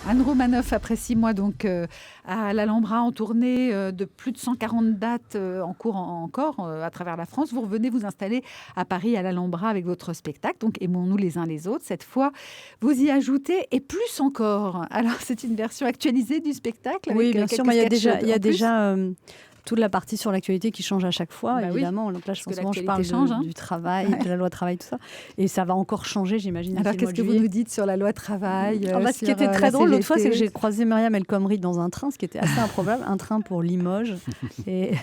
Anne Romanoff, après 6 mois donc, à l'Alhambra en tournée de plus de 140 dates en cours encore à travers la France, vous revenez vous installer à Paris à l'Alhambra avec votre spectacle, donc Aimons-nous les uns les autres. Cette fois, vous y ajoutez et plus encore. Alors, c'est une version actualisée du spectacle. Oui, avec bien sûr, quelques mais sketchs il y a en plus. déjà toute la partie sur l'actualité qui change à chaque fois, Bah oui, évidemment. Donc là, parce que en ce moment, je l'actualité parle change, hein. du travail, de la loi travail, tout ça. Et ça va encore changer, j'imagine. Alors, d'ici le qu'est-ce mois de que vous juillet. nous dites sur la loi travail Ce qui était très drôle l'autre fois, c'est que j'ai croisé Myriam El Khomri dans un train, ce qui était assez improbable, un train pour Limoges. Et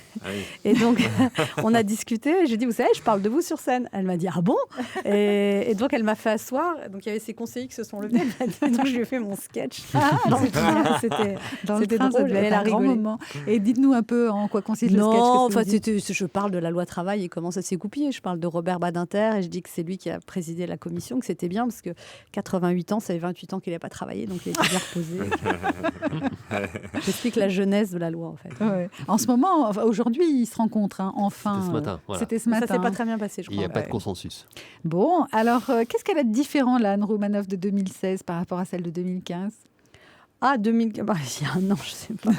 donc, on a discuté. Et j'ai dit, vous savez, je parle de vous sur scène. Elle m'a dit, ah bon? Et donc, elle m'a fait asseoir. Donc, il y avait ses conseillers qui se sont levés. Donc, je lui ai fait mon sketch. Dans le train. C'était train, ça drôle. devait être un grand moment. Et dites-nous un peu en quoi consiste le sketch. Non, enfin, je parle de la loi travail et comment ça s'est goupillé. Je parle de Robert Badinter et je dis que c'est lui qui a présidé la commission, que c'était bien parce que 88 ans, ça fait 28 ans qu'il n'a pas travaillé, donc il a été bien reposé. J'explique la jeunesse de la loi, en fait. Ouais. En ce moment, enfin, aujourd'hui, ils se rencontrent, hein, enfin. C'était ce matin. Voilà. C'était ce matin. Ça s'est pas très bien passé, je crois. Il n'y a pas de consensus. Bon, alors, qu'est-ce qu'elle a de différent, la Anne Romanoff de 2016 par rapport à celle de 2015 ? Ah, 2000, il y a un an, je sais pas.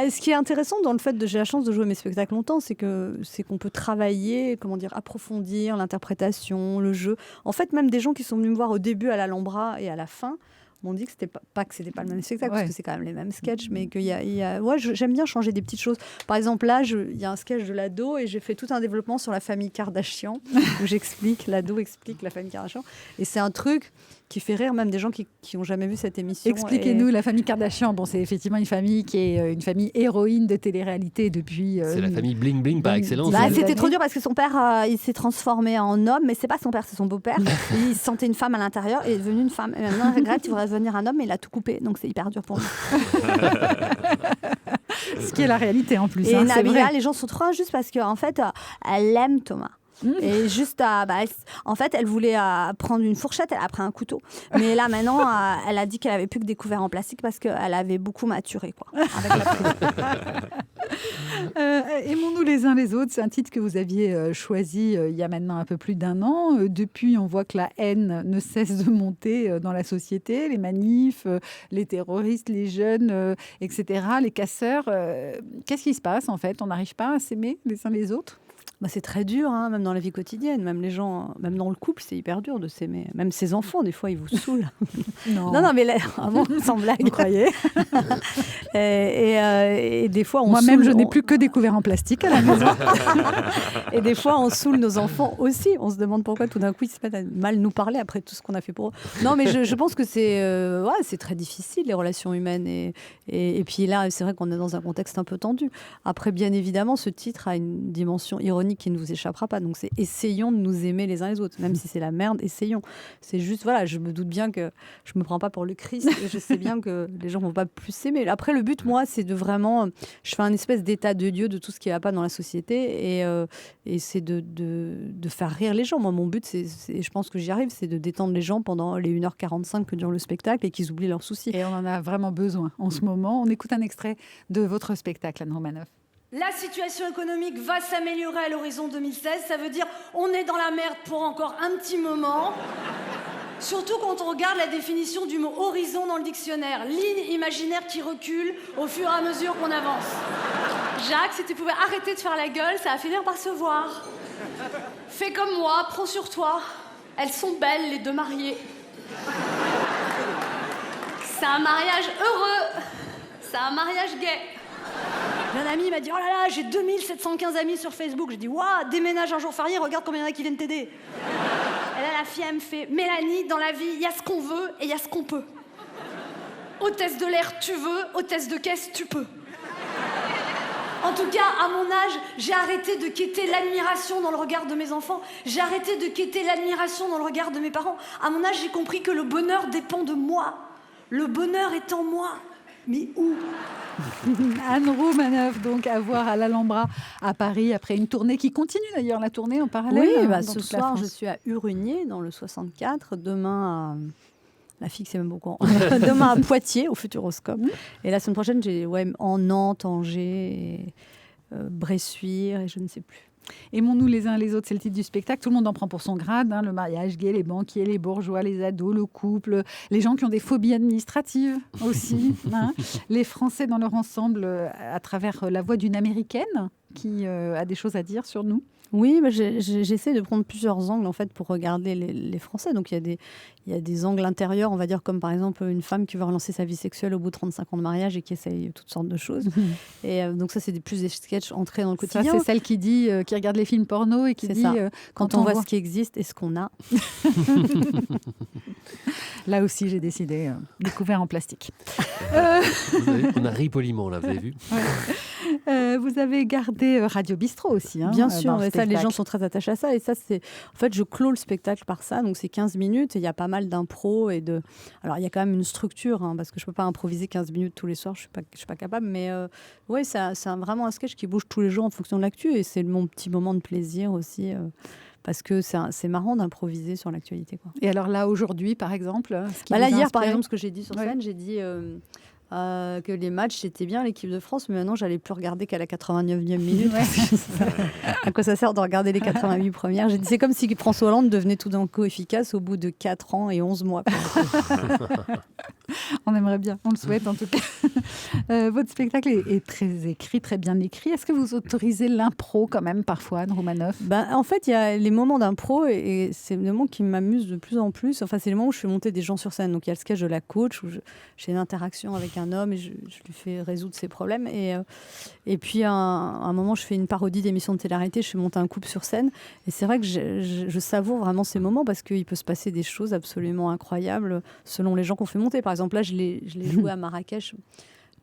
Ce qui est intéressant dans le fait j'ai la chance de jouer mes spectacles longtemps, c'est qu'on peut travailler, approfondir l'interprétation, le jeu. En fait, même des gens qui sont venus me voir au début à l'Alhambra et à la fin m'ont dit que c'était pas que c'était pas le même spectacle, parce que c'est quand même les mêmes sketchs, mais j'aime bien changer des petites choses. Par exemple, là, il y a un sketch de l'ado et j'ai fait tout un développement sur la famille Kardashian, où l'ado explique la famille Kardashian. Et c'est un truc qui fait rire même des gens qui n'ont jamais vu cette émission. Expliquez-nous la famille Kardashian. Bon, c'est effectivement une famille qui est une famille héroïne de télé-réalité depuis... c'est la famille bling bling par excellence. C'était trop dur parce que son père, il s'est transformé en homme, mais c'est pas son père, c'est son beau-père. Il se sentait une femme à l'intérieur et est devenu une femme. Et maintenant, il regrette, il voudrait devenir un homme, mais il a tout coupé. Donc c'est hyper dur pour lui. Ce qui est la réalité en plus. Et c'est Nabila, vrai. les gens sont trop injustes parce qu'en fait, elle aime Thomas. Et juste en fait, elle voulait prendre une fourchette, elle a pris un couteau. Mais là, maintenant, elle a dit qu'elle avait plus que des couverts en plastique parce qu'elle avait beaucoup maturé, quoi. Aimons-nous les uns les autres, c'est un titre que vous aviez choisi il y a maintenant un peu plus d'un an. Depuis, on voit que la haine ne cesse de monter dans la société, les manifs, les terroristes, les jeunes, etc., les casseurs. Qu'est-ce qui se passe en fait? On n'arrive pas à s'aimer les uns les autres? C'est très dur, hein, même dans la vie quotidienne, même les gens, même dans le couple, c'est hyper dur de s'aimer. Même ses enfants, des fois, ils vous saoulent. Non, mais sans blague. Vous croyez? Et des fois, moi-même, je n'ai plus que des couverts en plastique à la maison. Et des fois, on saoule nos enfants aussi. On se demande pourquoi tout d'un coup, ils se mettent à mal nous parler après tout ce qu'on a fait pour eux. Non, mais je pense que c'est très difficile, les relations humaines. Et puis là, c'est vrai qu'on est dans un contexte un peu tendu. Après, bien évidemment, ce titre a une dimension ironique qui ne vous échappera pas. Donc, c'est essayons de nous aimer les uns les autres. Même si c'est la merde, essayons. C'est juste, je me doute bien que je me prends pas pour le Christ. Et je sais bien que les gens vont pas plus s'aimer. Après, le but, moi, c'est de vraiment... Je fais un espèce d'état de lieu de tout ce qui va pas dans la société. Et c'est de faire rire les gens. Moi, mon but, je pense que j'y arrive, c'est de détendre les gens pendant les 1h45 que dure le spectacle et qu'ils oublient leurs soucis. Et on en a vraiment besoin en ce moment. On écoute un extrait de votre spectacle, Anne Romanoff. La situation économique va s'améliorer à l'horizon 2016. Ça veut dire on est dans la merde pour encore un petit moment. Surtout quand on regarde la définition du mot horizon dans le dictionnaire. Ligne imaginaire qui recule au fur et à mesure qu'on avance. Jacques, si tu pouvais arrêter de faire la gueule, ça va finir par se voir. Fais comme moi, prends sur toi. Elles sont belles, les deux mariées. C'est un mariage heureux. C'est un mariage gay. Un ami m'a dit « Oh là là, j'ai 2715 amis sur Facebook. » J'ai dit « Waouh, déménage un jour férié, regarde combien il y en a qui viennent t'aider. » Et là, la fille, elle me fait « Mélanie, dans la vie, il y a ce qu'on veut et il y a ce qu'on peut. Hôtesse de l'air, tu veux. Hôtesse de caisse, tu peux. » En tout cas, à mon âge, j'ai arrêté de quêter l'admiration dans le regard de mes enfants. J'ai arrêté de quêter l'admiration dans le regard de mes parents. À mon âge, j'ai compris que le bonheur dépend de moi. Le bonheur est en moi. Mais où? Anne Romanoff, donc à voir à l'Alhambra à Paris après une tournée qui continue d'ailleurs, la tournée en parallèle. Oui, dans ce toute la soir France. je suis à Urugné dans le 64, demain la fille c'est même beaucoup. Demain à Poitiers au Futuroscope. Et la semaine prochaine j'ai en Nantes, Angers, Bressuire et je ne sais plus. Aimons-nous les uns les autres, c'est le titre du spectacle. Tout le monde en prend pour son grade, le mariage gay, les banquiers, les bourgeois, les ados, le couple, les gens qui ont des phobies administratives aussi. Les Français dans leur ensemble, à travers la voix d'une Américaine qui a des choses à dire sur nous. Oui, j'essaie de prendre plusieurs angles en fait pour regarder les Français. Donc il y a des angles intérieurs, on va dire, comme par exemple une femme qui veut relancer sa vie sexuelle au bout de 35 ans de mariage et qui essaye toutes sortes de choses. Et donc ça, c'est plus des sketchs entrés dans le quotidien. Ça, c'est celle qui dit, qui regarde les films porno et qui dit quand on voit ce qui existe et ce qu'on a. Là aussi, j'ai décidé découvert en plastique. On a ri poliment, là, vous avez vu. Vous avez gardé Radio Bistrot aussi. Bien sûr, ça, les gens sont très attachés à ça. Et ça, c'est en fait, je clôt le spectacle par ça. Donc, c'est 15 minutes et il y a pas mal d'impro. Alors, il y a quand même une structure, parce que je ne peux pas improviser 15 minutes tous les soirs. Je suis pas capable. Mais ouais, c'est vraiment un sketch qui bouge tous les jours en fonction de l'actu. Et c'est mon petit moment de plaisir aussi. Parce que c'est marrant d'improviser sur l'actualité. Et alors là, aujourd'hui, par exemple là, hier, par exemple, ce que j'ai dit sur scène, j'ai dit que les matchs, c'était bien l'équipe de France, mais maintenant, j'allais plus regarder qu'à la 89e minute. À quoi ça sert de regarder les 88 premières? J'ai dit, c'est comme si François Hollande devenait tout d'un coup efficace au bout de 4 ans et 11 mois. On aimerait bien, on le souhaite en tout cas. Votre spectacle est très écrit, très bien écrit. Est-ce que vous autorisez l'impro quand même parfois, Anne Romanoff? En fait, il y a les moments d'impro et c'est des moments qui m'amusent de plus en plus. Enfin, c'est les moments où je fais monter des gens sur scène. Donc, il y a le sketch de la coach où j'ai une interaction avec un homme et je lui fais résoudre ses problèmes. Et puis, à un moment, je fais une parodie d'émission de télé-réalité. Je fais monter un couple sur scène. Et c'est vrai que je savoure vraiment ces moments parce qu'il peut se passer des choses absolument incroyables selon les gens qu'on fait monter. Par exemple, là, je l'ai joué à Marrakech.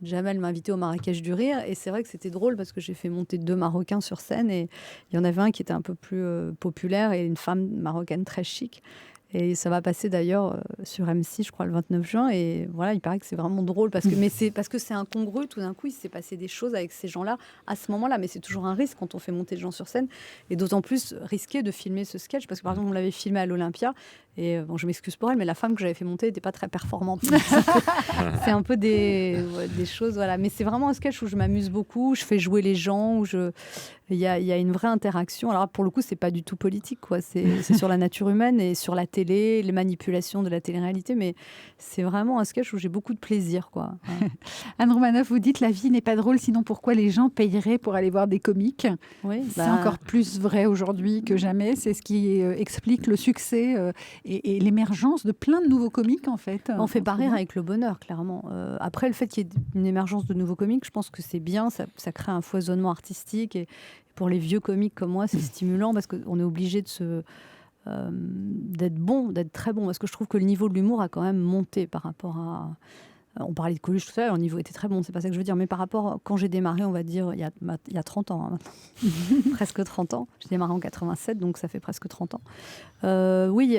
Jamel m'a invité au Marrakech du Rire et c'est vrai que c'était drôle parce que j'ai fait monter 2 Marocains sur scène et il y en avait un qui était un peu plus populaire et une femme marocaine très chic. Et ça va passer d'ailleurs sur M6, je crois, le 29 juin. Et voilà, il paraît que c'est vraiment drôle mais c'est parce que c'est incongru. Tout d'un coup, il s'est passé des choses avec ces gens-là à ce moment-là. Mais c'est toujours un risque quand on fait monter des gens sur scène. Et d'autant plus risqué de filmer ce sketch parce que, par exemple, on l'avait filmé à l'Olympia. Et je m'excuse pour elle, mais la femme que j'avais fait monter n'était pas très performante. C'est un peu des choses, voilà. Mais c'est vraiment un sketch où je m'amuse beaucoup, je fais jouer les gens, où il y a une vraie interaction. Alors pour le coup, c'est pas du tout politique, quoi. C'est sur la nature humaine et sur la télé, les manipulations de la télé-réalité. Mais c'est vraiment un sketch où j'ai beaucoup de plaisir, quoi. Anne Romanoff, vous dites la vie n'est pas drôle, sinon pourquoi les gens payeraient pour aller voir des comiques? Oui, c'est encore plus vrai aujourd'hui que jamais. C'est ce qui explique le succès et l'émergence de plein de nouveaux comiques, en fait. On fait pas rire avec le bonheur, clairement. Après, le fait qu'il y ait une émergence de nouveaux comiques, je pense que c'est bien, ça crée un foisonnement artistique. Et pour les vieux comiques comme moi, c'est stimulant parce qu'on est obligé d'être bon, d'être très bon. Parce que je trouve que le niveau de l'humour a quand même monté par rapport à... On parlait de Coluche tout à l'heure, le niveau était très bon, c'est pas ça que je veux dire. Mais par rapport, quand j'ai démarré, on va dire, il y a 30 ans, maintenant. Presque 30 ans. J'ai démarré en 87, donc ça fait presque 30 ans. Oui,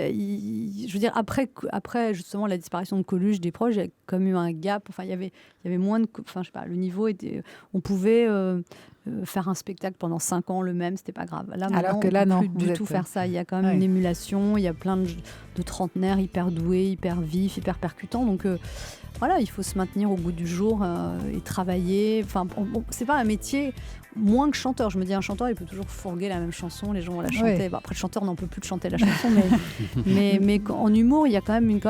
je veux dire, après justement la disparition de Coluche, des proches, il y a comme eu un gap. Enfin, il y avait moins de... Enfin, je sais pas, le niveau était... On pouvait... faire un spectacle pendant 5 ans le même, c'était pas grave. Là, alors que là, on non, peut plus du tout faire ça. Il y a quand même une émulation, il y a plein de trentenaires hyper doués, hyper vifs, hyper percutants. Donc voilà, il faut se maintenir au goût du jour et travailler. Enfin, c'est pas un métier moins que chanteur. Je me dis, un chanteur, il peut toujours fourguer la même chanson, les gens vont la chanter. Bon, après, le chanteur n'en peut plus de chanter la chanson, mais en humour, il y a quand même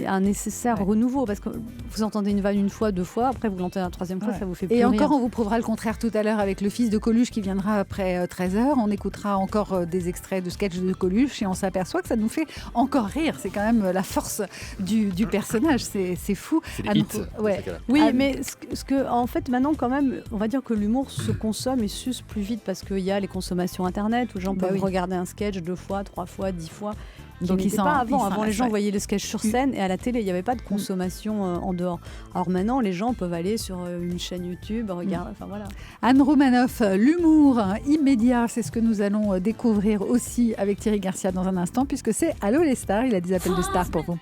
un nécessaire renouveau, parce que vous entendez une vanne une fois, 2 fois, après vous l'entendez la 3e fois, ça vous fait plus rire. Et encore, on vous prouvera le contraire tout à l'heure avec le fils de Coluche qui viendra après 13h. On écoutera encore des extraits de sketch de Coluche et on s'aperçoit que ça nous fait encore rire. C'est quand même la force du personnage. C'est fou. C'est des hits, Oui, mais en fait, maintenant, quand même, on va dire que l'humour se consomme et s'use plus vite parce qu'il y a les consommations Internet où les gens peuvent regarder un sketch 2 fois, 3 fois, 10 fois. Donc ils pas avant. Avant, les gens voyaient le sketch sur scène et à la télé, il n'y avait pas de consommation en dehors. Alors maintenant, les gens peuvent aller sur une chaîne YouTube, regarder. Enfin voilà. Anne Romanoff, l'humour immédiat, c'est ce que nous allons découvrir aussi avec Thierry Garcia dans un instant, puisque c'est Allô les stars. Il a des appels de stars pour vous.